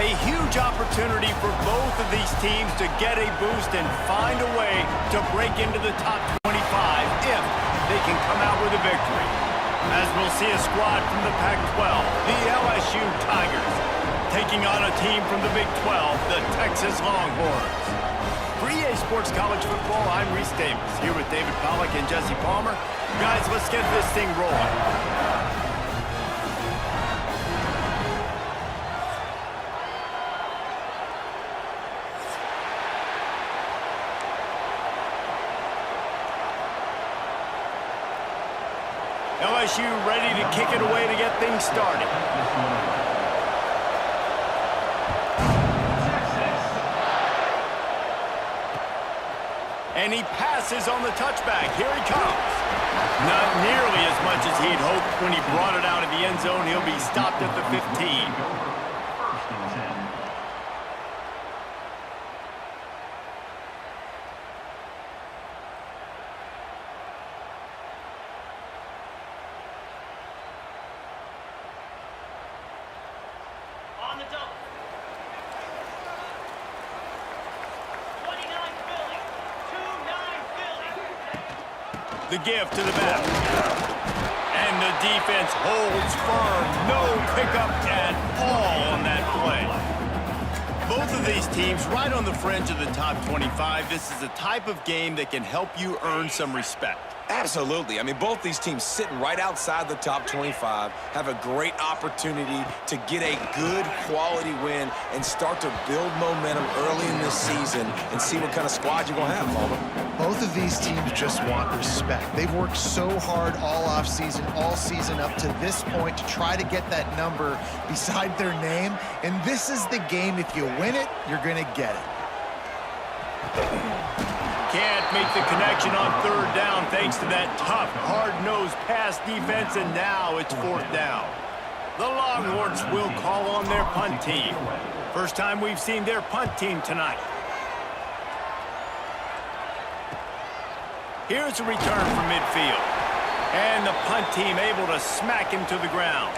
A huge opportunity for both of these teams to get a boost and find a way to break into the top 25 if they can come out with a victory. As we'll see a squad from the Pac-12, the LSU Tigers, taking on a team from the Big 12, the Texas Longhorns. For EA Sports College Football, I'm Reese Davis, here with David Pollack and Jesse Palmer. Guys, let's get this thing rolling. LSU ready to kick it away to get things started. And he passes on the touchback. Here he comes. Not nearly as much as he'd hoped when he brought it out of the end zone. He'll be stopped at the 15. The give to the back. And the defense holds firm. No pickup at all on that play. Both of these teams right on the fringe of the top 25. This is a type of game that can help you earn some respect. Absolutely. I mean, both these teams sitting right outside the top 25 have a great opportunity to get a good quality win and start to build momentum early in this season and see what kind of squad you're going to have, Palmer. Both of these teams just want respect. They've worked so hard all offseason, all season up to this point to try to get that number beside their name. And this is the game. If you win it, you're going to get it. Can't make the connection on third down thanks to that tough, hard-nosed pass defense, and now it's fourth down. The Longhorns will call on their punt team. First time we've seen their punt team tonight. Here's a return from midfield. And the punt team able to smack him to the ground.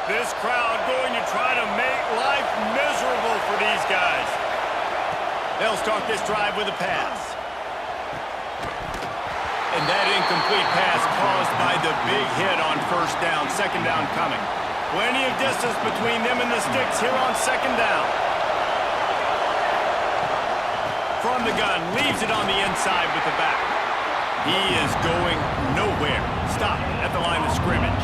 This crowd going to try to make life miserable for these guys. They'll start this drive with a pass. And that incomplete pass caused by the big hit on first down. Second down coming. Plenty of distance between them and the sticks here on second down. From the gun, leaves it on the inside with the back. He is going nowhere. Stop at the line of scrimmage.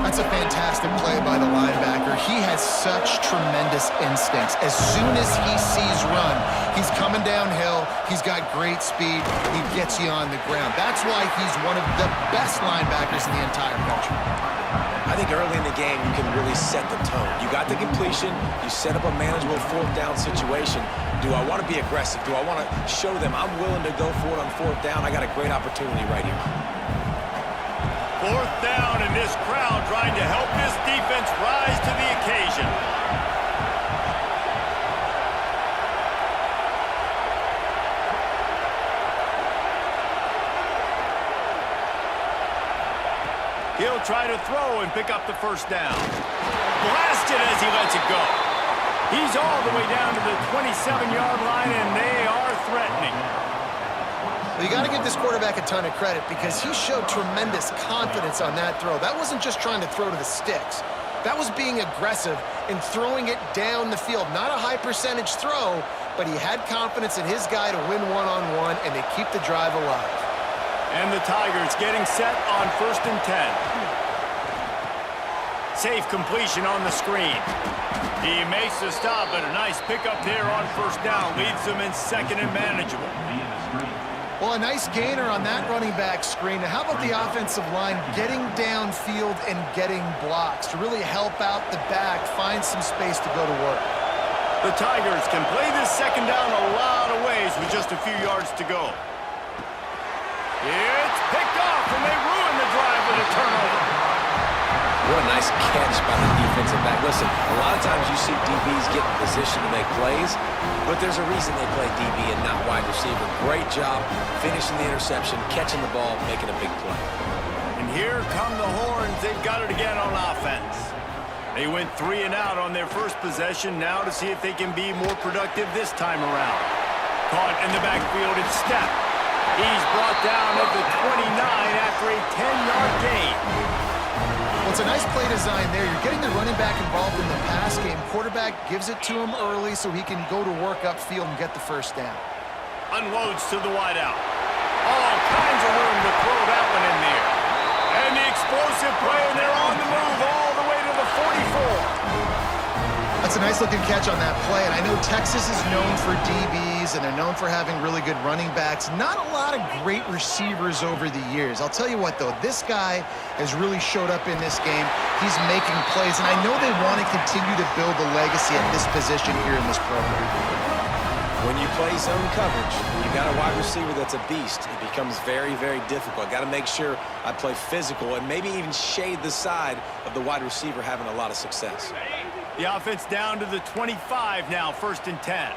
That's a fantastic play by the linebacker. He has such tremendous instincts. As soon as he sees run, he's coming downhill. He's got great speed. He gets you on the ground. That's why he's one of the best linebackers in the entire country. I think early in the game, you can really set the tone. You got the completion. You set up a manageable fourth down situation. Do I want to be aggressive? Do I want to show them I'm willing to go for it on fourth down? I got a great opportunity right here. Fourth down, and this crowd trying to help this defense rise to the occasion. He'll try to throw and pick up the first down. Blasted as he lets it go. He's all the way down to the 27-yard line, and they are threatening. Well, you got to give this quarterback a ton of credit because he showed tremendous confidence on that throw. That wasn't just trying to throw to the sticks. That was being aggressive and throwing it down the field. Not a high percentage throw, but he had confidence in his guy to win one-on-one and to keep the drive alive. And the Tigers getting set on 1st and 10. Safe completion on the screen. He makes the stop, but a nice pickup there on first down. Leads them in second and manageable. Well, a nice gainer on that running back screen. Now, how about the offensive line getting downfield and getting blocks to really help out the back, find some space to go to work? The Tigers can play this second down a lot of ways with just a few yards to go. It's picked off, and they ruin the drive with a turnover. What a nice catch by the defensive back. Listen, a lot of times you see DBs get in position to make plays, but there's a reason they play DB and not wide receiver. Great job finishing the interception, catching the ball, making a big play. And here come the horns. They've got it again on offense. They went 3 and out on their first possession. Now to see if they can be more productive this time around. Caught in the backfield and Stepp. He's brought down at the 29 after a 10-yard gain. Well, it's a nice play design there. You're getting the running back involved in the pass game. Quarterback gives it to him early so he can go to work upfield and get the first down. Unloads to the wideout. All kinds of room to throw that one in there. And the explosive play, and they're on the move all the way to the 44. That's a nice-looking catch on that play, and I know Texas is known for DBs, and they're known for having really good running backs. Not a lot of great receivers over the years. I'll tell you what, though, this guy has really showed up in this game. He's making plays, and I know they want to continue to build a legacy at this position here in this program. When you play zone coverage, you got a wide receiver that's a beast. It becomes very, very difficult. Got to make sure I play physical and maybe even shade the side of the wide receiver having a lot of success. The offense down to the 25 now, 1st and 10.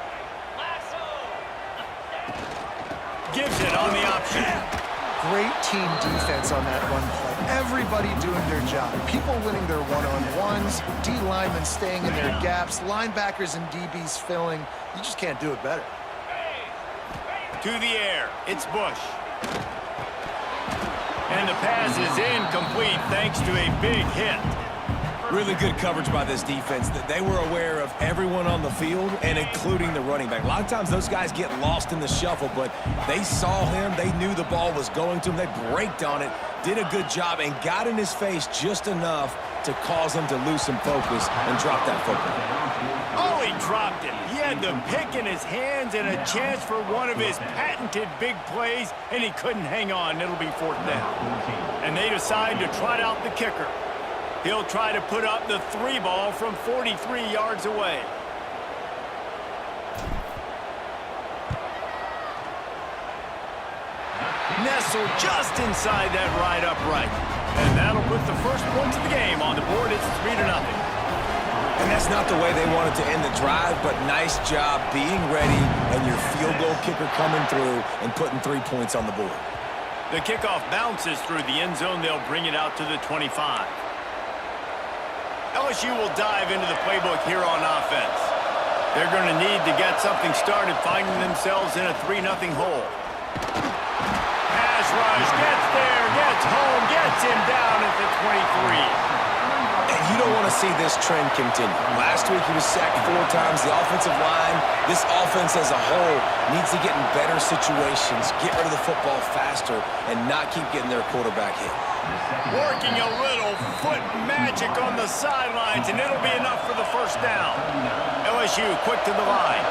Gives it on the option. Great team defense on that run play. Everybody doing their job. People winning their one-on-ones, D linemen staying in their gaps, linebackers and DBs filling. You just can't do it better. To the air, it's Bush. And the pass is incomplete thanks to a big hit. Really good coverage by this defense. They were aware of everyone on the field and including the running back. A lot of times those guys get lost in the shuffle, but they saw him. They knew the ball was going to him. They braked on it, did a good job, and got in his face just enough to cause him to lose some focus and drop that football. Oh, he dropped it. He had the pick in his hands and a chance for one of his patented big plays, and he couldn't hang on. It'll be 4th down. And they decide to trot out the kicker. He'll try to put up the 3 ball from 43 yards away. Nestled just inside that right upright. And that'll put the first points of the game on the board. It's 3-0. And that's not the way they wanted to end the drive, but nice job being ready and your field goal kicker coming through and putting 3 points on the board. The kickoff bounces through the end zone. They'll bring it out to the 25. LSU will dive into the playbook here on offense. They're going to need to get something started, finding themselves in a 3-0 hole. Pass rush, gets there, gets home, gets him down at the 23. And you don't want to see this trend continue. Last week he was sacked 4 times. The offensive line, this offense as a whole, needs to get in better situations, get rid of the football faster, and not keep getting their quarterback hit. Working a little foot magic on the sidelines, and it'll be enough for the first down. LSU quick to the line.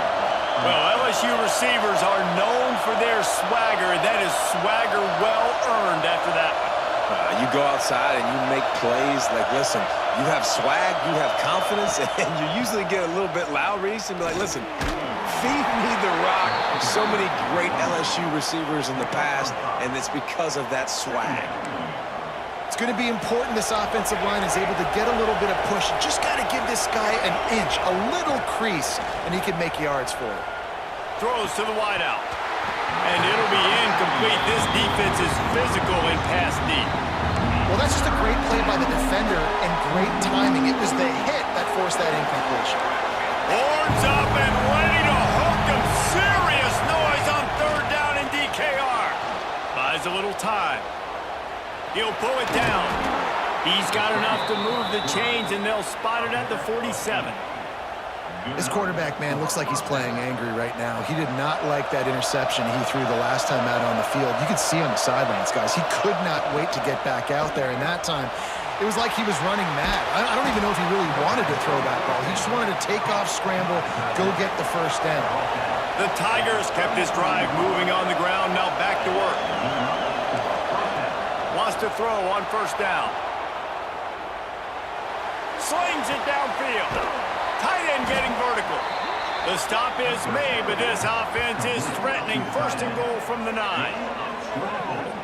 Well, LSU receivers are known for their swagger. That is swagger well earned after that one. You go outside and you make plays. Like, listen, you have swag, you have confidence, and you usually get a little bit loud, Reese, and be like, listen, feed me the rock. So many great LSU receivers in the past, and it's because of that swag. It's going to be important this offensive line is able to get a little bit of push. Just got to give this guy an inch, a little crease, and he can make yards for it. Throws to the wideout. And it'll be incomplete. This defense is physical in pass deep. Well, that's just a great play by the defender and great timing. It was the hit that forced that incompletion. Horns up and ready to hook him. Serious noise on 3rd down in DKR. Buys a little time. He'll pull it down. He's got enough to move the chains, and they'll spot it at the 47. This quarterback, man, looks like he's playing angry right now. He did not like that interception he threw the last time out on the field. You could see on the sidelines, guys. He could not wait to get back out there, and that time it was like he was running mad. I don't even know if he really wanted to throw that ball. He just wanted to take off, scramble, go get the first down. The Tigers kept this drive moving on the ground. Now back to work. Wants to throw on 1st down. Slings it downfield. Tight end getting vertical. The stop is made, but this offense is threatening 1st and goal from the 9.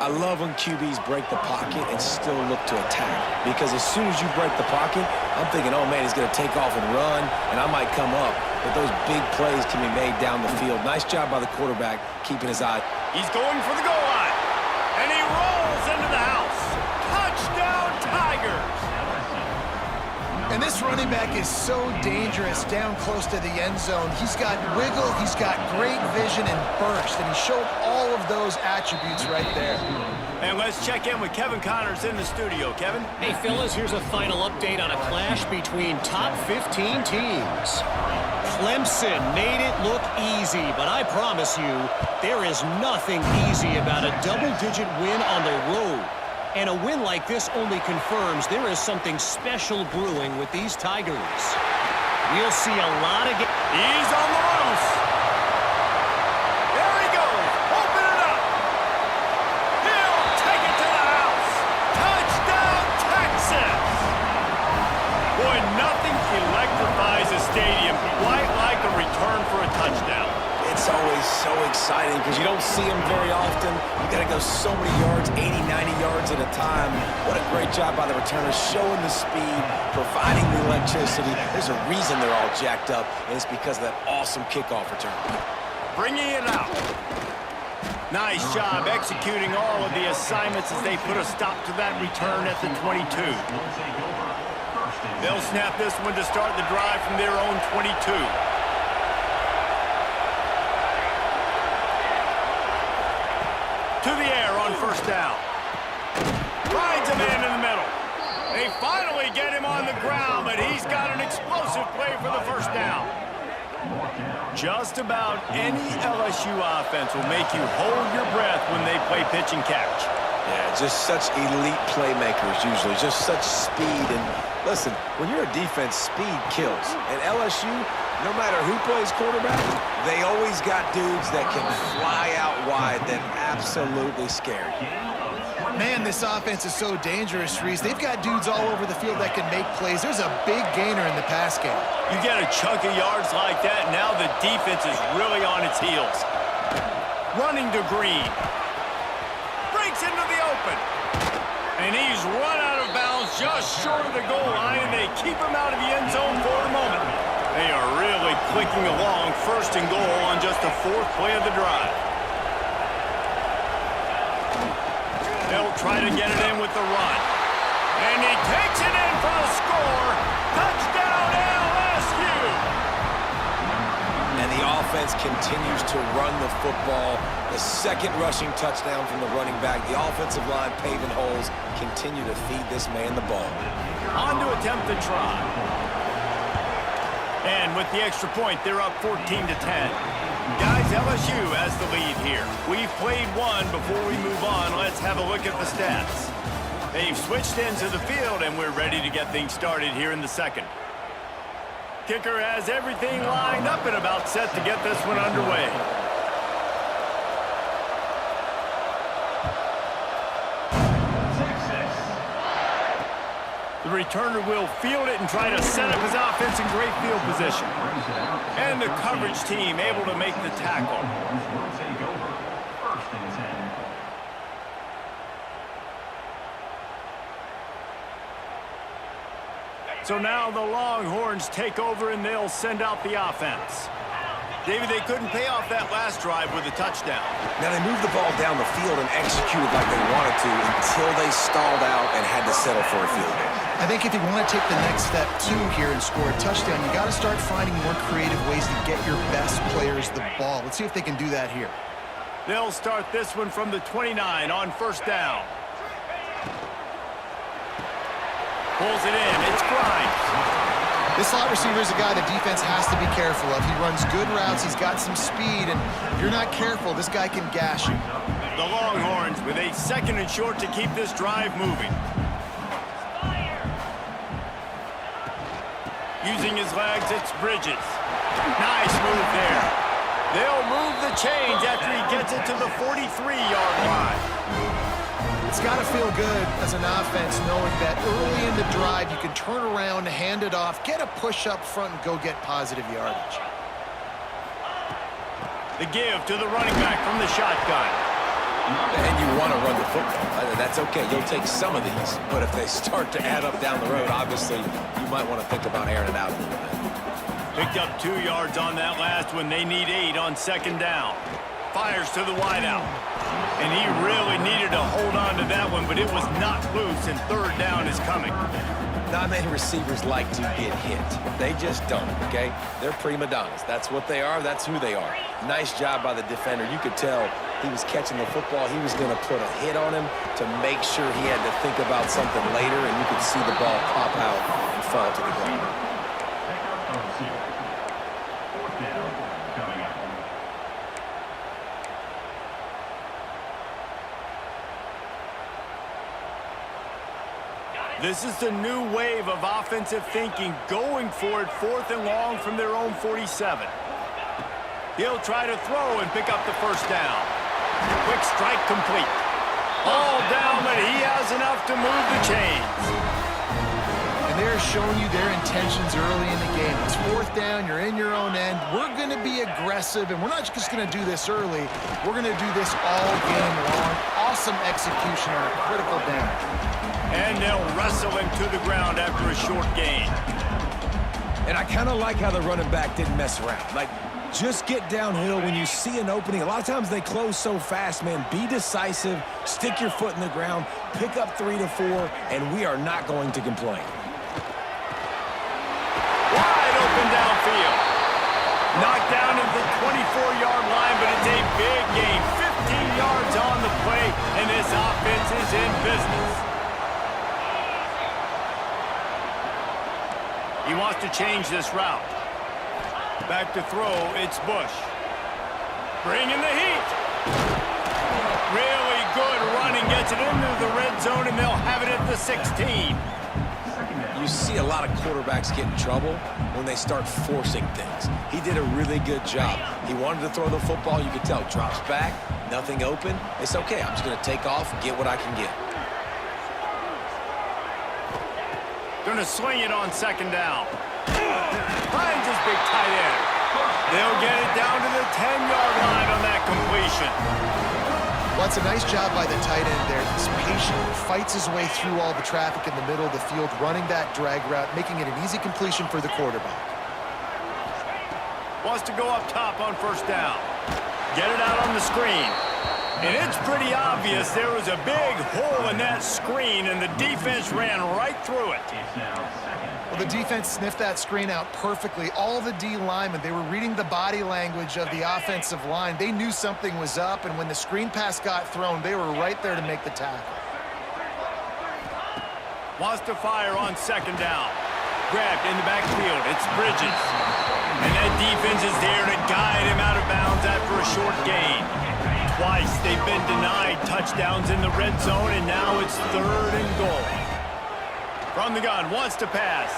I I love when QBs break the pocket and still look to attack. Because as soon as you break the pocket, I'm thinking, oh, man, he's going to take off and run, and I might come up. But those big plays can be made down the field. Nice job by the quarterback keeping his eye. He's going for the goal line. And he rolls into the house. Touchdown, Tigers. And this running back is so dangerous down close to the end zone. He's got wiggle, he's got great vision and burst, and he showed all of those attributes right there. And let's check in with Kevin Connors in the studio. Kevin? Hey, fellas, here's a final update on a clash between top 15 teams. Clemson made it look easy, but I promise you, there is nothing easy about a double-digit win on the road. And a win like this only confirms there is something special brewing with these Tigers. We'll see a lot of... He's on the loose. There he goes. Open it up. He'll take it to the house. Touchdown, Texas. Boy, nothing electrifies a stadium quite like a return for a touchdown. It's always so exciting because you don't see them very often. You got to go so many yards, 80, 90 yards at a time. What a great job by the returners, showing the speed, providing the electricity. There's a reason they're all jacked up, and it's because of that awesome kickoff return. Bringing it out. Nice job executing all of the assignments as they put a stop to that return at the 22. They'll snap this one to start the drive from their own 22. To the air on first down. Finds a man in the middle. They finally get him on the ground, but he's got an explosive play for the first down. Just about any LSU offense will make you hold your breath when they play pitch and catch. Yeah, just such elite playmakers usually, just such speed. And listen, when you're a defense, speed kills. And LSU, no matter who plays quarterback, they always got dudes that can fly out wide that absolutely scare you. Man, this offense is so dangerous, Reese. They've got dudes all over the field that can make plays. There's a big gainer in the pass game. You get a chunk of yards like that, now the defense is really on its heels. Running to Green. Breaks into the open. And he's run out of bounds just short of the goal line, and they keep him out of the end zone for a moment. They are really clicking along, first and goal on just the fourth play of the drive. They'll try to get it in with the run. And he takes it in for the score. Touchdown, LSU! And the offense continues to run the football. The second rushing touchdown from the running back. The offensive line paving holes. Continue to feed this man the ball. On to attempt the try. And with the extra point, they're up 14-10. Guys, LSU has the lead here. We've played one. Before we move on, let's have a look at the stats. They've switched into the field, and we're ready to get things started here in the second. Kicker has everything lined up and about set to get this one underway. The returner will field it and try to set up his offense in great field position. And the coverage team able to make the tackle. So now the Longhorns take over and they'll send out the offense. David, they couldn't pay off that last drive with a touchdown. Now they moved the ball down the field and executed like they wanted to until they stalled out and had to settle for a field goal. I think if you want to take the next step, too, here and score a touchdown, you got to start finding more creative ways to get your best players the ball. Let's see if they can do that here. They'll start this one from the 29 on first down. Pulls it in. It's Grimes. This slot receiver is a guy the defense has to be careful of. He runs good routes. He's got some speed, and if you're not careful, this guy can gash you. The Longhorns with a second and short to keep this drive moving. Using his legs, it's Bridges. Nice move there. They'll move the chains after he gets it to the 43-yard line. It's got to feel good as an offense knowing that early in the drive you can turn around, hand it off, get a push up front, and go get positive yardage. The give to the running back from the shotgun. And you want to run the football. That's okay. You'll take some of these. But if they start to add up down the road, obviously, you might want to think about airing it out a little bit. Picked up 2 yards on that last one. They need 8 on second down. Fires to the wideout. And he really needed to hold on to that one, but it was not loose, and third down is coming. Not many receivers like to get hit. They just don't, okay? They're prima donnas. That's what they are. That's who they are. Nice job by the defender. You could tell he was catching the football. He was going to put a hit on him to make sure he had to think about something later, and you could see the ball pop out and fall to the ground. This is the new wave of offensive thinking, going for it 4th and long from their own 47. He'll try to throw and pick up the first down. Quick strike complete. All down, but he has enough to move the chains. And they're showing you their intentions early in the game. It's 4th down, you're in your own end. We're going to be aggressive, and we're not just going to do this early. We're going to do this all game long. Awesome execution on a critical down. And they'll wrestle him to the ground after a short gain. And I kind of like how the running back didn't mess around. Like, just get downhill when you see an opening. A lot of times they close so fast, man. Be decisive, stick your foot in the ground, pick up 3 to 4, and we are not going to complain. Wide open downfield. Knocked down at the 24-yard line, but it's a big gain. 15 yards on the play, and this offense is in business. He wants to change this route. Back to throw, it's Bush. Bringing the heat. Really good running, gets it into the red zone, and they'll have it at the 16. You see a lot of quarterbacks get in trouble when they start forcing things. He did a really good job. He wanted to throw the football. You could tell. Drops back, nothing open. It's okay. I'm just going to take off, get what I can get. Going to swing it on second down. Finds his big tight end. They'll get it down to the 10-yard line on that completion. Well, it's a nice job by the tight end there. He's patient, fights his way through all the traffic in the middle of the field, running that drag route, making it an easy completion for the quarterback. Wants to go up top on first down. Get it out on the screen. And it's pretty obvious there was a big hole in that screen, and the defense ran right through it. Well, the defense sniffed that screen out perfectly. All the D linemen, they were reading the body language of the offensive line. They knew something was up, and when the screen pass got thrown, they were right there to make the tackle. Wants to fire on second down. Grabbed in the backfield. It's Bridges. And that defense is there to guide him out of bounds after a short gain. Twice they've been denied touchdowns in the red zone, and now it's 3rd and goal. From the gun, wants to pass.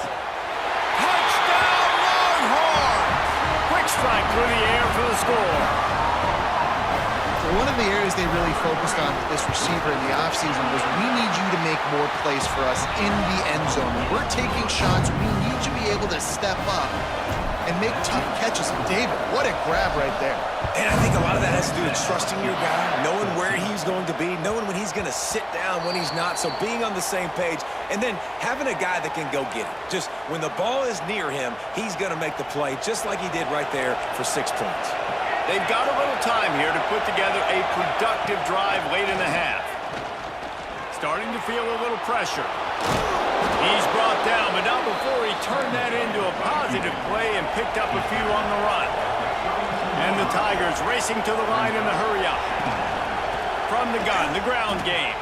Touchdown, Longhorns! Quick strike through the air for the score. One of the areas they really focused on with this receiver in the offseason was, we need you to make more plays for us in the end zone. When we're taking shots, we need you to be able to step up and make tough catches. And David, what a grab right there. And I think a lot of that has to do with trusting your guy, knowing where he's going to be, knowing when he's going to sit down, when he's not, so being on the same page, and then having a guy that can go get it. Just when the ball is near him, he's going to make the play, just like he did right there for 6 points. They've got a little time here to put together a productive drive late in the half. Starting to feel a little pressure. He's brought down, but not before he turned that into a positive play and picked up a few on the run. And the Tigers racing to the line in the hurry-up. From the gun, the ground game.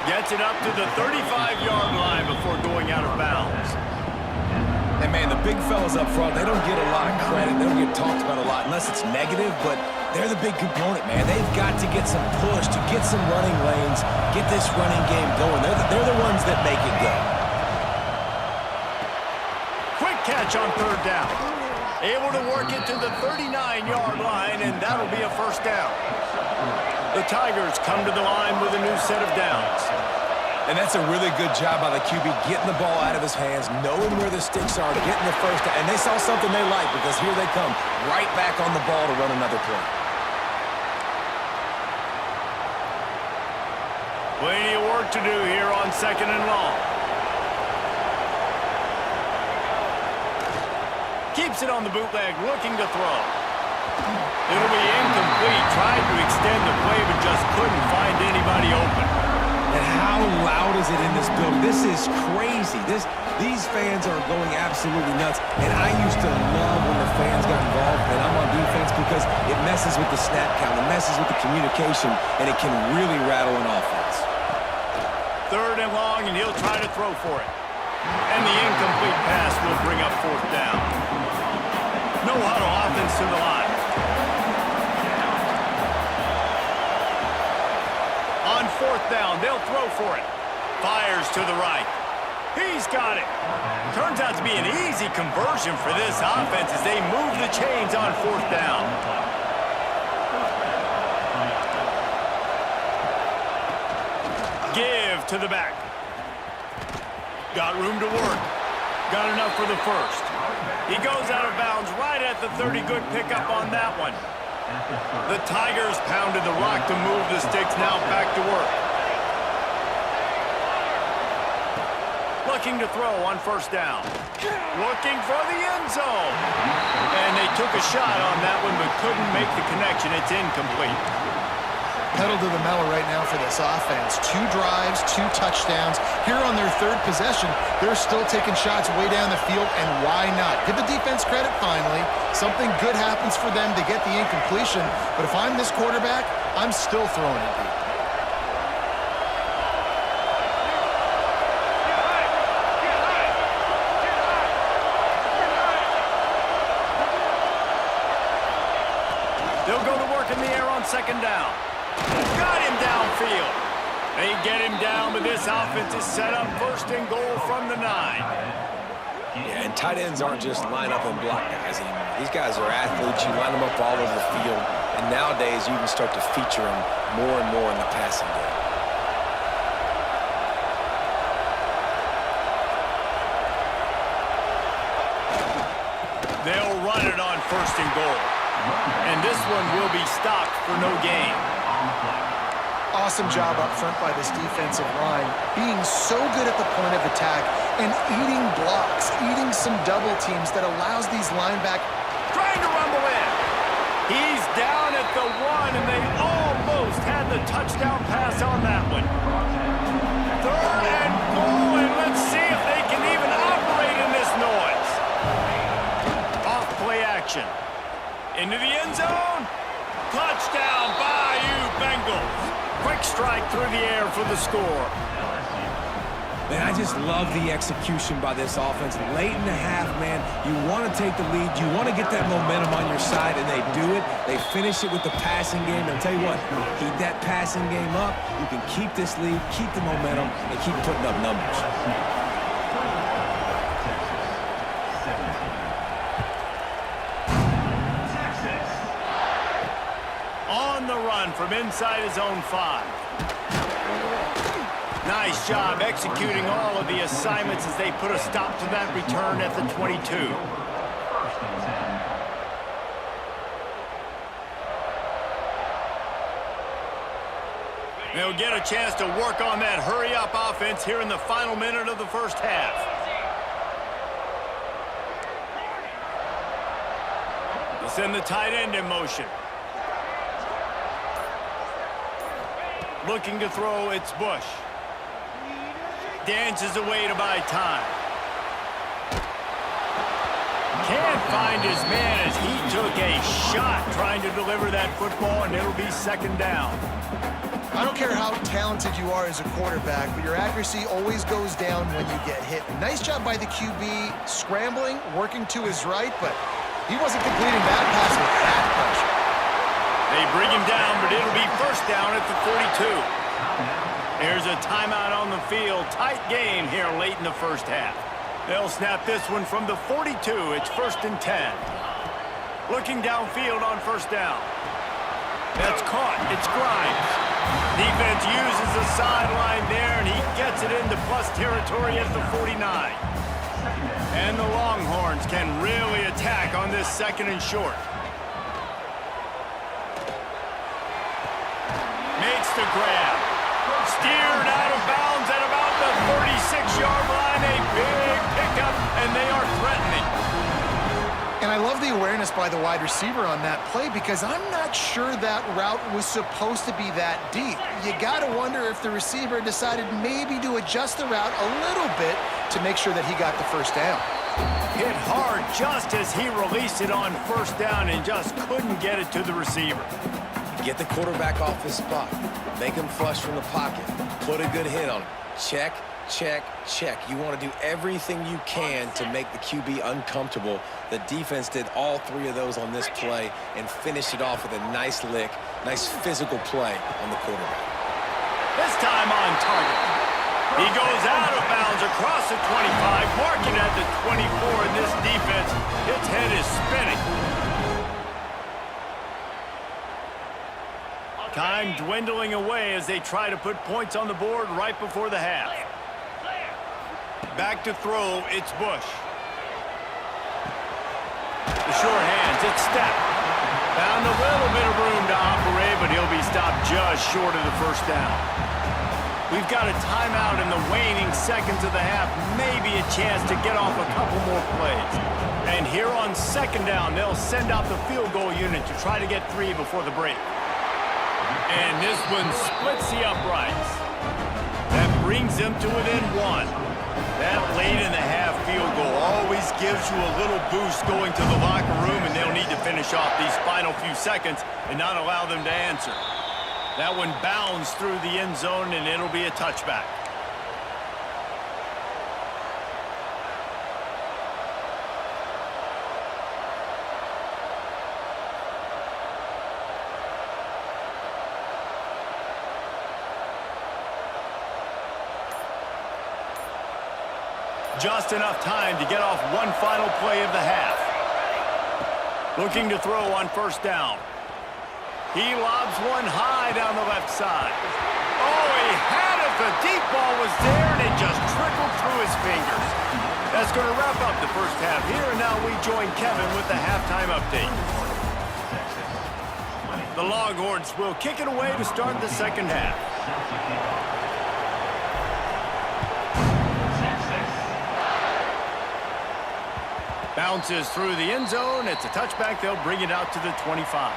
Gets it up to the 35-yard line before going out of bounds. And, man, the big fellas up front, they don't get a lot of credit. They don't get talked about a lot unless it's negative, but they're the big component, man. They've got to get some push, to get some running lanes, get this running game going. They're the ones that make it go. Quick catch on third down. Able to work it to the 39-yard line, and that'll be a first down. The Tigers come to the line with a new set of downs. And that's a really good job by the QB, getting the ball out of his hands, knowing where the sticks are, getting the first down. And they saw something they like, because here they come, right back on the ball to run another play. Plenty of work to do here on 2nd and long. Keeps it on the bootleg, looking to throw. It'll be incomplete. Tried to extend the play, but just couldn't find anybody open. And how loud is it in this building? This is crazy. These fans are going absolutely nuts. And I used to love when the fans got involved, and I'm on defense, because it messes with the snap count, it messes with the communication, and it can really rattle an offense. 3rd and long, and he'll try to throw for it. And the incomplete pass will bring up 4th down. No huddle, offense to the line. On 4th down, they'll throw for it. Fires to the right. He's got it. Turns out to be an easy conversion for this offense as they move the chains on 4th down. Give to the back. Got room to work. Got enough for the first. He goes out of bounds right at the 30. Good pickup on that one. The Tigers pounded the rock to move the sticks. Now back to work. Looking to throw on 1st down. Looking for the end zone. And they took a shot on that one but couldn't make the connection. It's incomplete. Pedal to the metal right now for this offense. 2 drives, 2 touchdowns. Here on their 3rd possession, they're still taking shots way down the field, and why not? Give the defense credit finally. Something good happens for them to get the incompletion, but if I'm this quarterback, I'm still throwing it deep. They'll go to work in the air on 2nd down. Got him downfield. They get him down, but this offense is set up 1st and goal from the 9. Yeah, and tight ends aren't just line up and block guys anymore. These guys are athletes. You line them up all over the field. And nowadays, you can start to feature them more and more in the passing game. They'll run it on 1st and goal. And this one will be stopped for no gain. Awesome job up front by this defensive line, being so good at the point of attack and eating blocks, eating some double teams that allows these linebackers. Trying to rumble in. He's down at the 1, and they almost had the touchdown pass on that one. 3rd and goal, and let's see if they can even operate in this noise. Off play action. Into the end zone. Touchdown, Bayou Bengals. Quick strike through the air for the score. Man, I just love the execution by this offense. Late in the half, man, you want to take the lead. You want to get that momentum on your side, and they do it. They finish it with the passing game. I'll tell you what, keep that passing game up. You can keep this lead, keep the momentum, and keep putting up numbers. On the run from inside his own 5. Nice job executing all of the assignments as they put a stop to that return at the 22. They'll get a chance to work on that hurry-up offense here in the final minute of the 1st half. They'll send the tight end in motion. Looking to throw, it's Bush. Dances away to buy time. Can't find his man as he took a shot trying to deliver that football, and it'll be 2nd down. I don't care how talented you are as a quarterback, but your accuracy always goes down when you get hit. Nice job by the QB scrambling, working to his right, but he wasn't completing that pass with that pressure. They bring him down, but it'll be 1st down at the 42. There's a timeout on the field. Tight game here late in the 1st half. They'll snap this one from the 42. It's 1st and 10. Looking downfield on 1st down. That's caught. It's Grimes. Defense uses the sideline there, and he gets it into plus territory at the 49. And the Longhorns can really attack on this 2nd and short. Makes the grab. Steered bounds at about the 36-yard line. A big pickup, and they are threatening. And I love the awareness by the wide receiver on that play because I'm not sure that route was supposed to be that deep. You got to wonder if the receiver decided maybe to adjust the route a little bit to make sure that he got the first down. Hit hard just as he released it on first down and just couldn't get it to the receiver. Get the quarterback off his spot. Make him flush from the pocket. Put a good hit on him. Check, check, check. You want to do everything you can to make the QB uncomfortable. The defense did all three of those on this play and finished it off with a nice lick, nice physical play on the quarterback. This time on target. He goes out of bounds across the 25, marking at the 24, and this defense, its head is spinning. Time dwindling away as they try to put points on the board right before the half. Back to throw, it's Bush. The short hands, it's Stepp. Found a little bit of room to operate, but he'll be stopped just short of the first down. We've got a timeout in the waning seconds of the half, maybe a chance to get off a couple more plays. And here on second down, they'll send out the field goal unit to try to get 3 before the break. And this one splits the uprights. That brings them to within 1. That late in the half field goal always gives you a little boost going to the locker room, and they'll need to finish off these final few seconds and not allow them to answer. That one bounds through the end zone, and it'll be a touchback. Just enough time to get off one final play of the half. Looking to throw on first down. He lobs one high down the left side. Oh, he had it. The deep ball was there, and it just trickled through his fingers. That's going to wrap up the first half here, and now we join Kevin with the halftime update. The Longhorns will kick it away to start the second half. Bounces through the end zone. It's a touchback. They'll bring it out to the 25.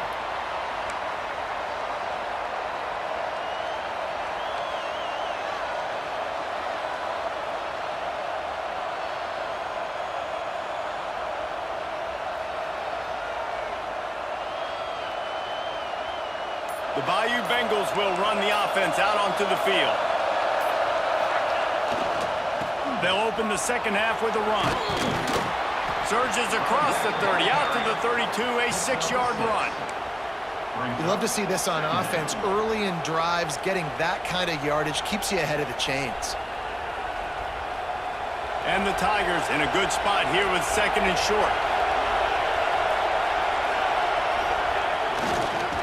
The Bayou Bengals will run the offense out onto the field. They'll open the second half with a run. Surges across the 30, out to the 32, a 6-yard run. You love to see this on offense. Early in drives, getting that kind of yardage keeps you ahead of the chains. And the Tigers in a good spot here with second and short.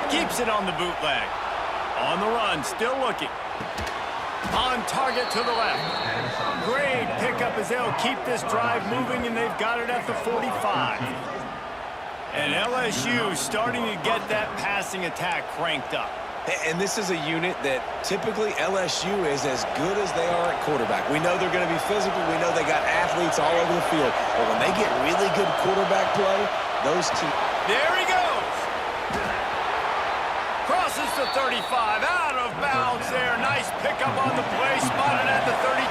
Keeps it on the bootleg. On the run, still looking. On target to the left. Great pickup as they'll keep this drive moving, and they've got it at the 45. And LSU starting to get that passing attack cranked up. And this is a unit that typically LSU is as good as they are at quarterback. We know they're going to be physical. We know they got athletes all over the field. But when they get really good quarterback play, those teams... There he goes! Crosses the 35, out of bounds there. Nice pickup on the play, spotted at the 32.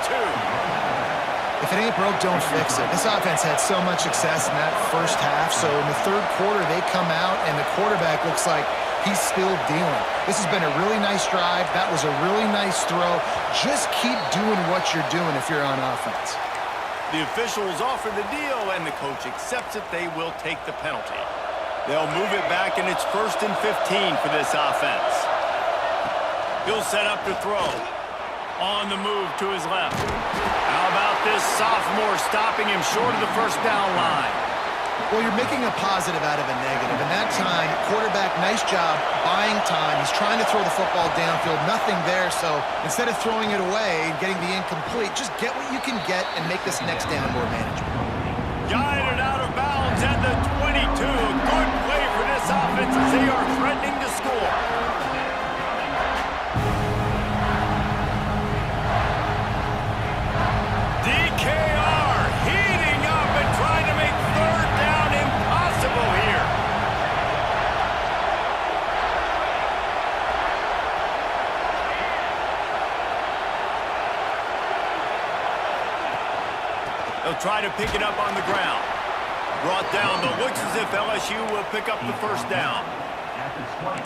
If it ain't broke, don't fix it. This offense had so much success in that first half, so in the third quarter they come out and the quarterback looks like he's still dealing. This has been a really nice drive. That was a really nice throw. Just keep doing what you're doing if you're on offense. The officials offer the deal, and the coach accepts it. They will take the penalty. They'll move it back, and it's 1st and 15 for this offense. He'll set up to throw. On the move to his left. How about this sophomore stopping him short of the first down line? Well, you're making a positive out of a negative. And that time, quarterback, nice job buying time. He's trying to throw the football downfield. Nothing there, so instead of throwing it away and getting the incomplete, just get what you can get and make this next down more manageable. Guided out of bounds at the 22. A good play for this offense as they are threatening to score. try to pick it up on the ground. Brought down, but looks as if LSU will pick up the first down.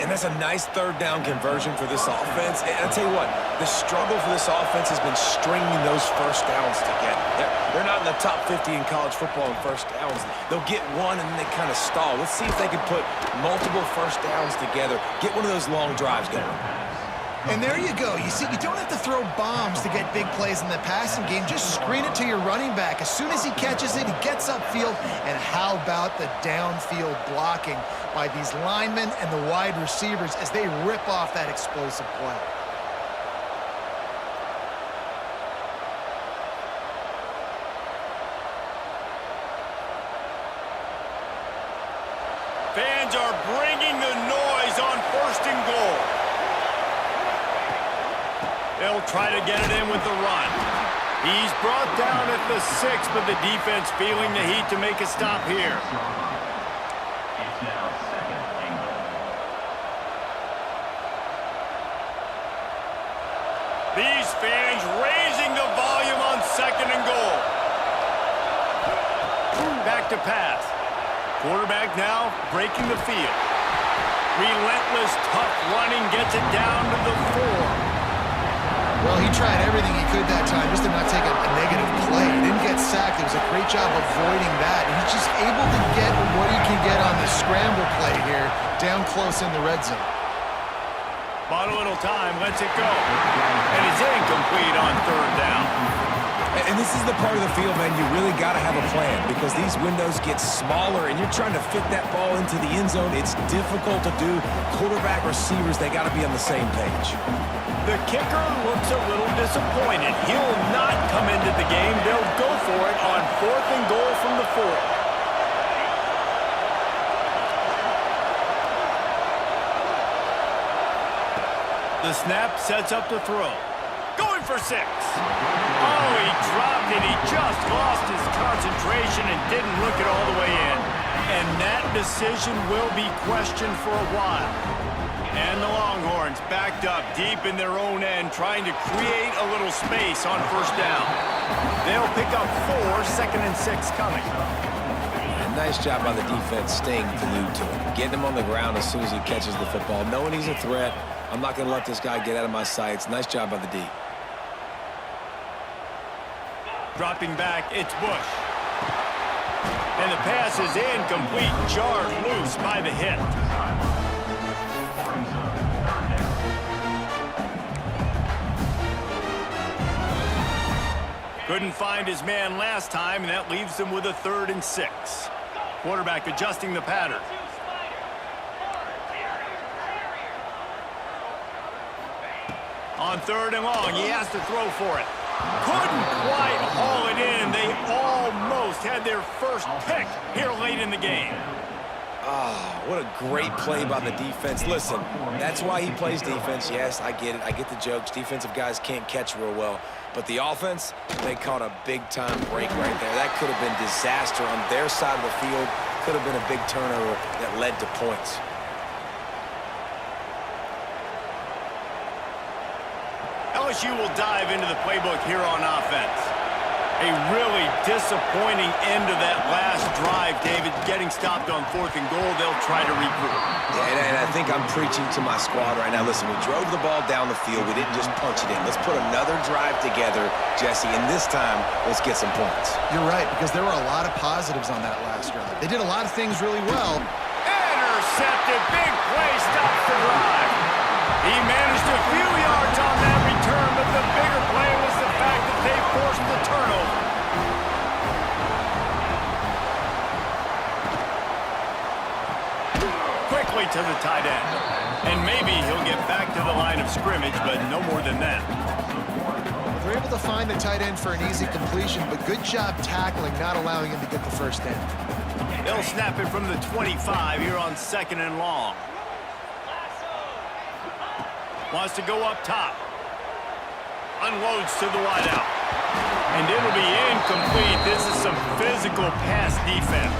And that's a nice third down conversion for this offense. And I'll tell you what, the struggle for this offense has been stringing those first downs together. They're not in the top 50 in college football in first downs. They'll get one and then they kind of stall. Let's see if they can put multiple first downs together, get one of those long drives going. And there you go. You see, you don't have to throw bombs to get big plays in the passing game. Just screen it to your running back. As soon as he catches it, he gets upfield. And how about the downfield blocking by these linemen and the wide receivers as they rip off that explosive play? Fans are bringing the noise on first and goal. They'll try to get it in with the run. He's brought down at the 6, but the defense feeling the heat to make a stop here. It's now second and goal. These fans raising the volume on second and goal. Back to pass. Quarterback now breaking the field. Relentless, tough running gets it down to the 4. Well, he tried everything he could that time just to not take a negative play. He didn't get sacked. It was a great job avoiding that. And he's just able to get what he can get on the scramble play here down close in the red zone. Bought a little time, lets it go. And it's incomplete on third down. And this is the part of the field, man, you really got to have a plan because these windows get smaller and you're trying to fit that ball into the end zone. It's difficult to do. Quarterback, receivers, they got to be on the same page. The kicker looks a little disappointed. He'll not come into the game. They'll go for it on fourth and goal from the 4. The snap sets up the throw. Going for 6. Oh, he dropped it. He just lost his concentration and didn't look it all the way in. And that decision will be questioned for a while. And the Longhorns backed up deep in their own end, trying to create a little space on first down. They'll pick up 4, second and 6 coming. And nice job by the defense staying glued to him. Getting him on the ground as soon as he catches the football. Knowing he's a threat, I'm not going to let this guy get out of my sights. Nice job by the D. Dropping back, it's Bush. And the pass is incomplete, jarred loose by the hit. Couldn't find his man last time, and that leaves him with a 3rd and 6. Quarterback adjusting the pattern. On 3rd and long, he has to throw for it. Couldn't quite haul it in. They almost had their first pick here late in the game. Ah, what a great play by the defense. Listen, that's why he plays defense. Yes, I get it. I get the jokes. Defensive guys can't catch real well. But the offense, they caught a big-time break right there. That could have been disaster on their side of the field. Could have been a big turnover that led to points. LSU will dive into the playbook here on offense. A really disappointing end of that last drive, David. Getting stopped on 4th and goal, they'll try to regroup. Yeah, and I think I'm preaching to my squad right now. Listen, we drove the ball down the field. We didn't just punch it in. Let's put another drive together, Jesse, and this time, let's get some points. You're right, because there were a lot of positives on that last drive. They did a lot of things really well. Intercepted, big play, stops the drive. He managed a few yards on that return, but the bigger play was the fact that they forced the turnover. Quickly to the tight end. And maybe he'll get back to the line of scrimmage, but no more than that. They're able to find the tight end for an easy completion, but good job tackling, not allowing him to get the first down. They'll snap it from the 25 here on 2nd and long. Wants to go up top. Unloads to the wideout. And it'll be incomplete. This is some physical pass defense.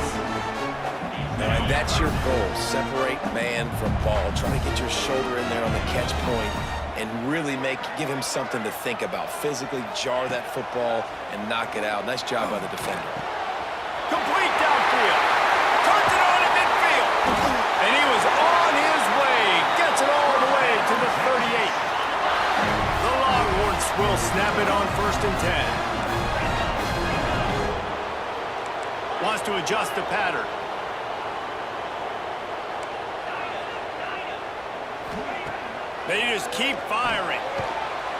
And that's your goal. Separate man from ball. Try to get your shoulder in there on the catch point and really give him something to think about. Physically jar that football and knock it out. Nice job by the defender. Complete downfield. Turns it on in midfield. And he was on his way. Gets it all the way to the 38. The Longhorns will snap it on 1st and 10. Wants to adjust the pattern. They just keep firing.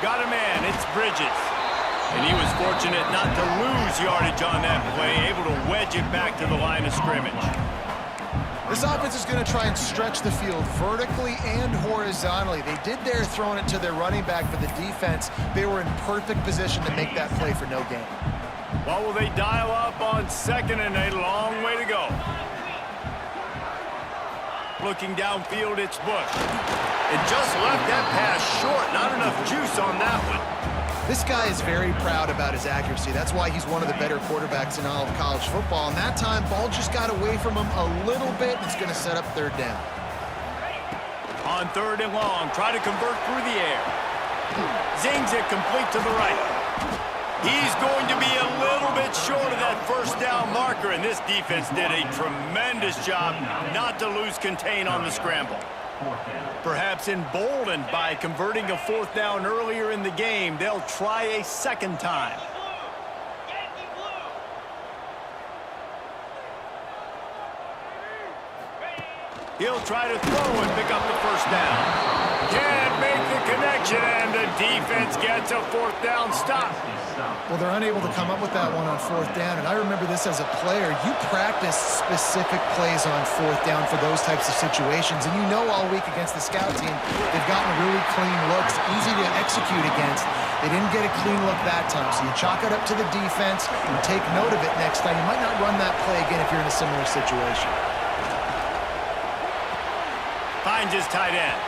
Got a man, it's Bridges. And he was fortunate not to lose yardage on that play, able to wedge it back to the line of scrimmage. This offense is going to try and stretch the field vertically and horizontally. They did there throwing it to their running back for the defense. They were in perfect position to make that play for no gain. What will they dial up on 2nd and a long way to go? Looking downfield, it's Bush. It just left that pass short. Not enough juice on that one. This guy is very proud about his accuracy. That's why he's one of the better quarterbacks in all of college football. And that time, ball just got away from him a little bit. It's going to set up 3rd down. On 3rd and long, try to convert through the air. Zings it complete to the right. He's going to be a little bit short of that 1st down marker, and this defense did a tremendous job not to lose contain on the scramble. Perhaps emboldened by converting a 4th down earlier in the game, they'll try a 2nd time. He'll try to throw and pick up the 1st down. Can't make the connection, and the defense gets a 4th down stop. Well, they're unable to come up with that one on 4th down, and I remember this as a player. You practice specific plays on 4th down for those types of situations, and you know all week against the scout team, they've gotten really clean looks, easy to execute against. They didn't get a clean look that time, so you chalk it up to the defense and take note of it next time. You might not run that play again if you're in a similar situation. Finds his tight end.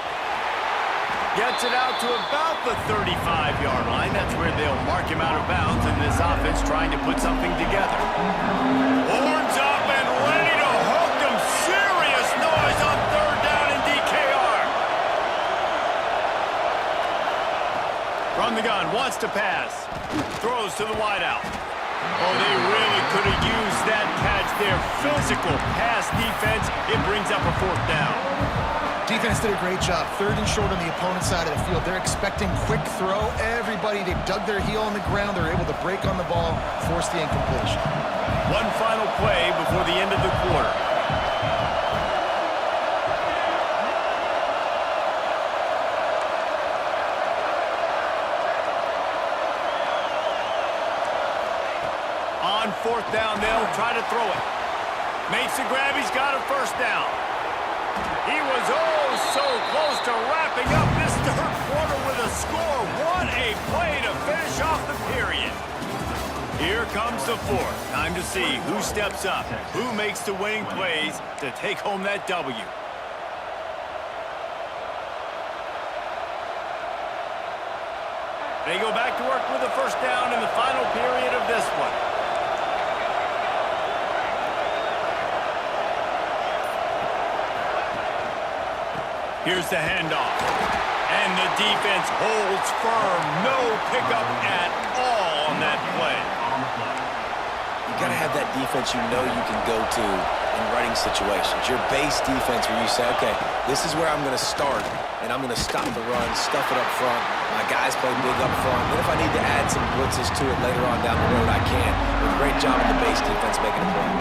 Gets it out to about the 35-yard line. That's where they'll mark him out of bounds, and this offense trying to put something together. Horns up and ready to hook them. Serious noise on 3rd down in DKR. From the gun, wants to pass. Throws to the wideout. Oh, they really could have used that catch there. Physical pass defense. It brings up a 4th down. Defense did a great job. 3rd and short on the opponent's side of the field. They're expecting quick throw. Everybody, they dug their heel on the ground. They're able to break on the ball, force the incompletion. One final play before the end of the quarter. On 4th down, they'll try to throw it. Makes the grab. He's got a 1st down. He was so close to wrapping up this 3rd quarter with a score. What a play to finish off the period. Here comes the 4th. Time to see who steps up, who makes the winning plays to take home that W. They go back to work with a 1st down in the final period of this one. Here's the handoff. And the defense holds firm. No pickup at all on that play. You got to have that defense you know you can go to in running situations. Your base defense where you say, okay, this is where I'm going to start, and I'm going to stop the run, stuff it up front. My guys play big up front. Then if I need to add some blitzes to it later on down the road, I can. But great job of the base defense making a play.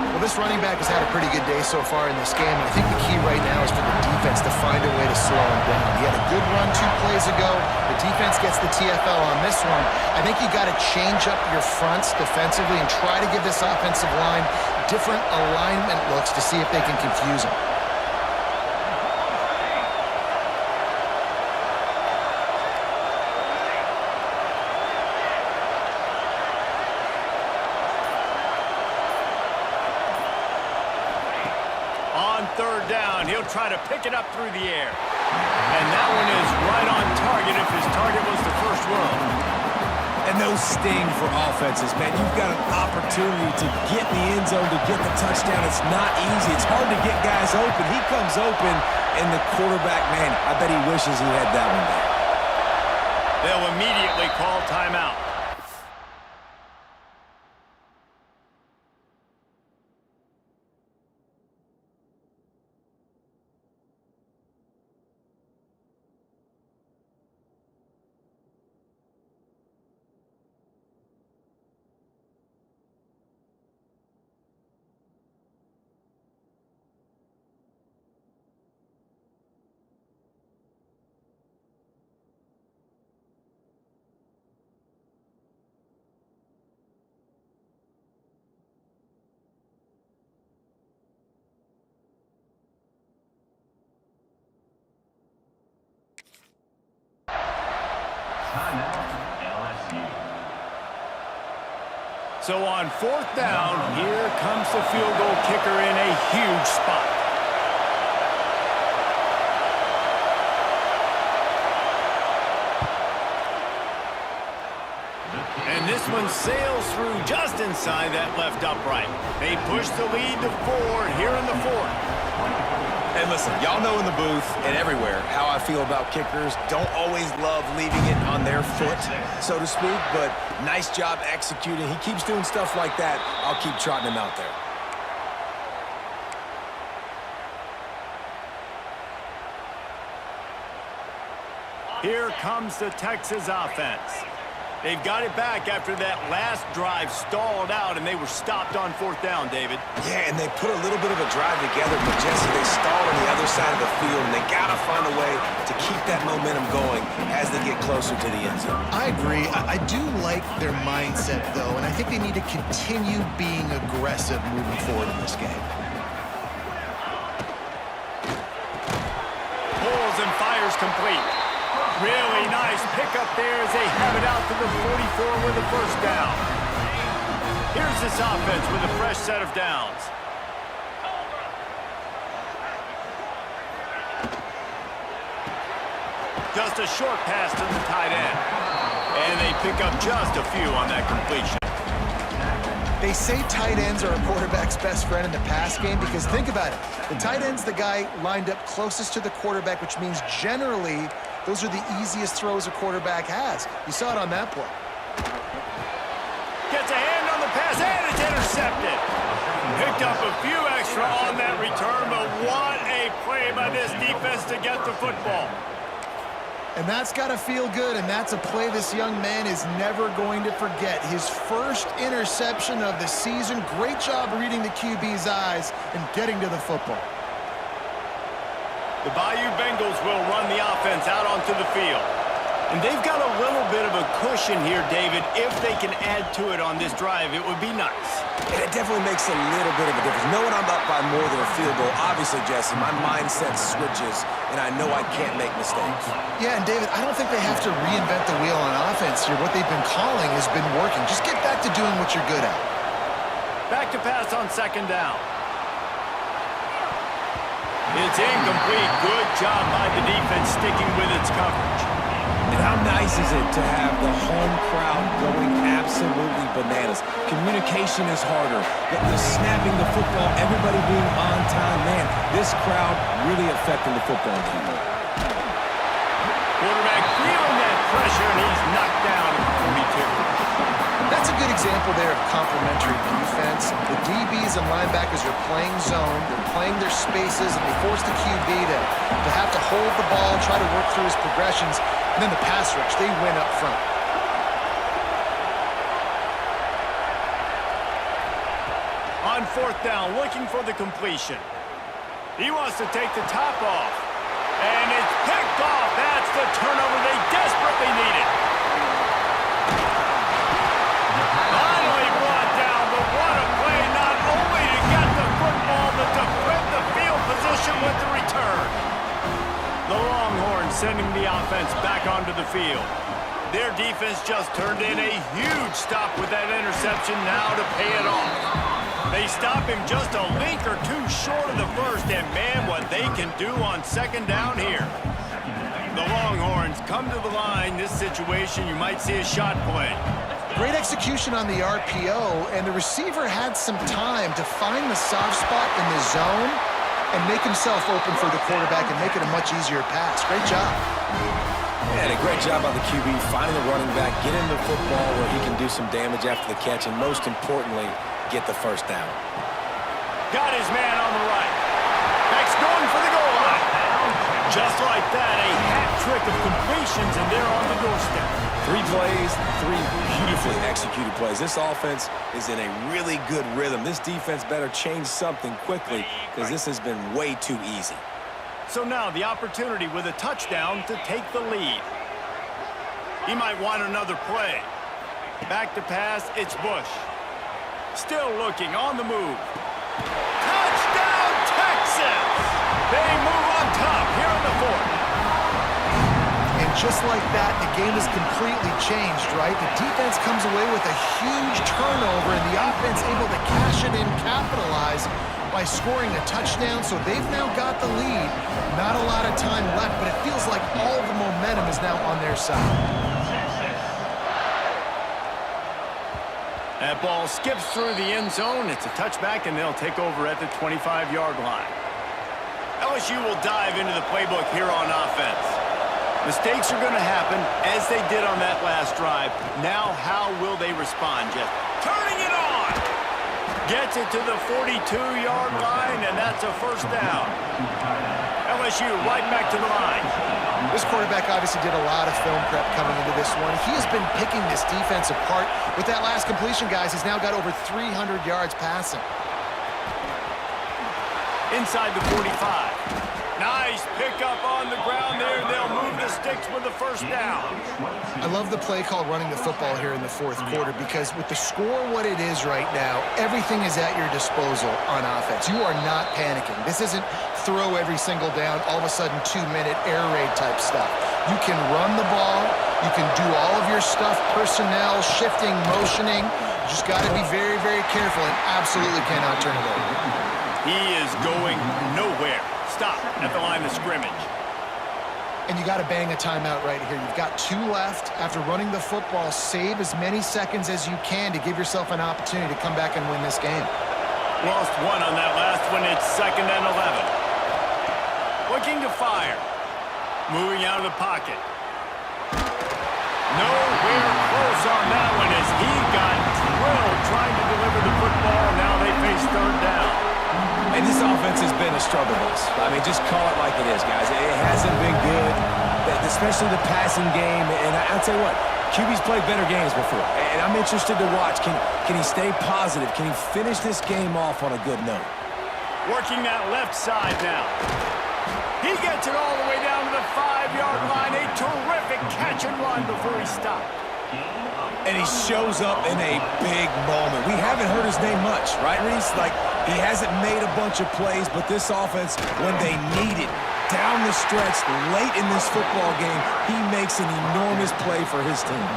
Well, this running back has had a pretty good day so far in this game. And I think the key right now is for the defense to find a way to slow him down. He had a good run 2 plays ago. The defense gets the TFL on this one. I think you got to change up your fronts defensively and try to give this offensive line different alignment looks to see if they can confuse him. On 3rd down, he'll try to pick it up through the air. And that one is right on target if his target was the 1st run. And those sting for offenses, man. You've got an opportunity to get in the end zone, to get the touchdown. It's not easy. It's hard to get guys open. He comes open, and the quarterback, man, I bet he wishes he had that one back. They'll immediately call timeout. So on fourth down, here comes the field goal kicker in a huge spot. And this one sails through just inside that left upright. They push the lead to 4 here in the fourth. And listen, y'all know in the booth and everywhere how I feel about kickers. Don't always love leaving it on their foot, so to speak, but nice job executing. He keeps doing stuff like that. I'll keep trotting him out there. Here comes the Texas offense. They've got it back after that last drive stalled out, and they were stopped on fourth down, David. Yeah, and they put a little bit of a drive together, but Jesse, they stalled on the other side of the field, and they got to find a way to keep that momentum going as they get closer to the end zone. I agree. I do like their mindset, though, and I think they need to continue being aggressive moving forward in this game. Pulls and fires complete. Really nice pickup there as they have it out to the 44 with a first down. Here's this offense with a fresh set of downs. Just a short pass to the tight end. And they pick up just a few on that completion. They say tight ends are a quarterback's best friend in the pass game because think about it. The tight end's the guy lined up closest to the quarterback, which means generally those are the easiest throws a quarterback has. You saw it on that play. Gets a hand on the pass, and it's intercepted. Picked up a few extra on that return, but what a play by this defense to get the football. And that's got to feel good, and that's a play this young man is never going to forget. His first interception of the season. Great job reading the QB's eyes and getting to the football. The Bayou Bengals will run the offense out onto the field. And they've got a little bit of a cushion here, David. If they can add to it on this drive, it would be nice. And it definitely makes a little bit of a difference. Knowing I'm up by more than a field goal, obviously, Jesse, my mindset switches, and I know I can't make mistakes. Yeah, and David, I don't think they have to reinvent the wheel on offense here. What they've been calling has been working. Just get back to doing what you're good at. Back to pass on second down. It's incomplete. Good job by the defense sticking with its coverage. And how nice is it to have the home crowd going absolutely bananas? Communication is harder. The snapping the football, everybody being on time. Man, this crowd really affecting the football game. Quarterback feeling that pressure, and he's knocked down at 42. That's a good example there of complementary defense. The DBs and linebackers are playing zone, they're playing their spaces, and they force the QB to have to hold the ball, try to work through his progressions, and then the pass rush, they win up front. On fourth down, looking for the completion. He wants to take the top off. And it's picked off. That's the turnover they desperately needed. Not only brought down, but what a play. Not only to get the football, but to flip the field position with the return. The Longhorns sending the offense back onto the field. Their defense just turned in a huge stop with that interception now to pay it off. They stop him just a link or two short of the first, and man, what they can do on second down here. The Longhorns come to the line. This situation, you might see a shot play. Great execution on the RPO, and the receiver had some time to find the soft spot in the zone and make himself open for the quarterback and make it a much easier pass. Great job. And a great job by the QB, finding the running back, get him the football where he can do some damage after the catch, and most importantly, get the first down. Got his man on the right. Back's going for the goal line. Just like that, a hat trick of completions, and they're on the doorstep. 3 plays, 3 beautifully executed plays. This offense is in a really good rhythm. This defense better change something quickly because this has been way too easy. So now the opportunity with a touchdown to take the lead. He might want another play. Back to pass, it's Bush. Still looking, on the move. Touchdown, Texas! They move on top here in the fourth. And just like that, the game is completely changed, right? The defense comes away with a huge turnover, and the offense able to cash it in, capitalize by scoring a touchdown. So they've now got the lead. Not a lot of time left, but it feels like all the momentum is now on their side. That ball skips through the end zone. It's a touchback, and they'll take over at the 25-yard line. LSU will dive into the playbook here on offense. Mistakes are going to happen, as they did on that last drive. Now, how will they respond, Jeff? Turning it on! Gets it to the 42-yard line, and that's a first down. LSU right back to the line. This quarterback obviously did a lot of film prep coming into this one. He has been picking this defense apart. With that last completion, guys, he's now got over 300 yards passing. Inside the 45. Nice pickup on the ground there. They'll move the sticks with the first down. I love the play called running the football here in the fourth quarter because with the score what it is right now, everything is at your disposal on offense. You are not panicking. This isn't throw every single down, all of a sudden 2-minute air raid type stuff. You can run the ball. You can do all of your stuff, personnel, shifting, motioning. You just got to be very, very careful and absolutely cannot turn it over. He is going nowhere. Stop at the line of scrimmage. And you got to bang a timeout right here. You've got 2 left. After running the football, save as many seconds as you can to give yourself an opportunity to come back and win this game. Lost 1 on that last one. It's 2nd and 11. Looking to fire. Moving out of the pocket. Nowhere close on that one as he got drilled trying to deliver the football. Now they face 3rd down. And this offense has been a struggle bus. I mean, just call it like it is, guys. It hasn't been good, especially the passing game. And I'll tell you what, QB's played better games before. And I'm interested to watch. Can he stay positive? Can he finish this game off on a good note? Working that left side now. He gets it all the way down to the 5-yard line. A terrific catch and run before he stopped. And he shows up in a big moment. We haven't heard his name much, right, Reese? Like, he hasn't made a bunch of plays, but this offense, when they need it, down the stretch, late in this football game, he makes an enormous play for his team.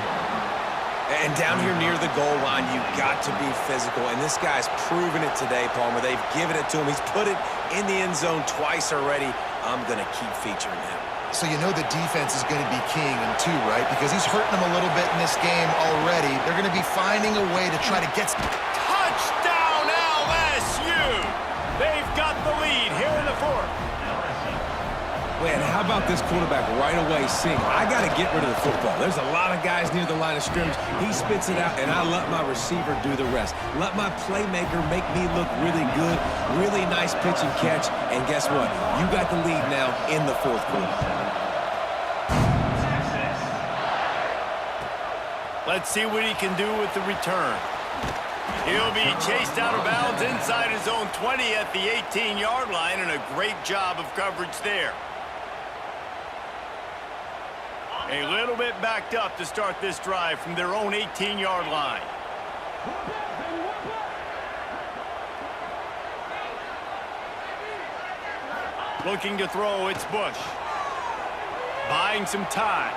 And down here near the goal line, you got to be physical. And this guy's proven it today, Palmer. They've given it to him. He's put it in the end zone twice already. I'm going to keep featuring him. So you know the defense is going to be keying him too, right? Because he's hurting them a little bit in this game already. They're going to be finding a way to try to get... Touchdown, LSU! They've got the lead here in the 4th. Man, how about this quarterback right away seeing, I got to get rid of the football. There's a lot of guys near the line of scrimmage. He spits it out, and I let my receiver do the rest. Let my playmaker make me look really good, really nice pitch and catch, and guess what? You got the lead now in the 4th quarter. Let's see what he can do with the return. He'll be chased out of bounds inside his own 20 at the 18-yard line, and a great job of coverage there. A little bit backed up to start this drive from their own 18-yard line. Looking to throw, it's Bush. Buying some time.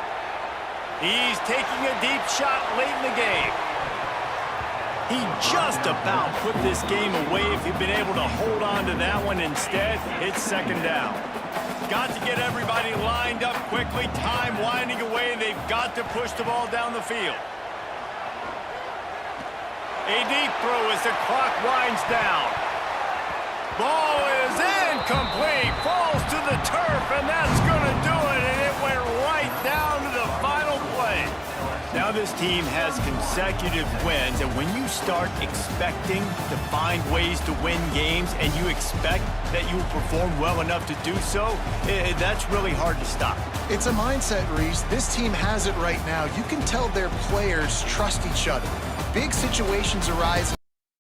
He's taking a deep shot late in the game. He just about put this game away if he'd been able to hold on to that one instead. It's 2nd down. Got to get everybody lined up quickly. Time winding away. They've got to push the ball down the field. A deep throw as the clock winds down. Ball is incomplete. Falls to the turf, and that's going to do it. And it went right down to Now this team has consecutive wins, and when you start expecting to find ways to win games and you expect that you will perform well enough to do so, that's really hard to stop. It's a mindset, Reese. This team has it right now. You can tell their players trust each other. Big situations arise.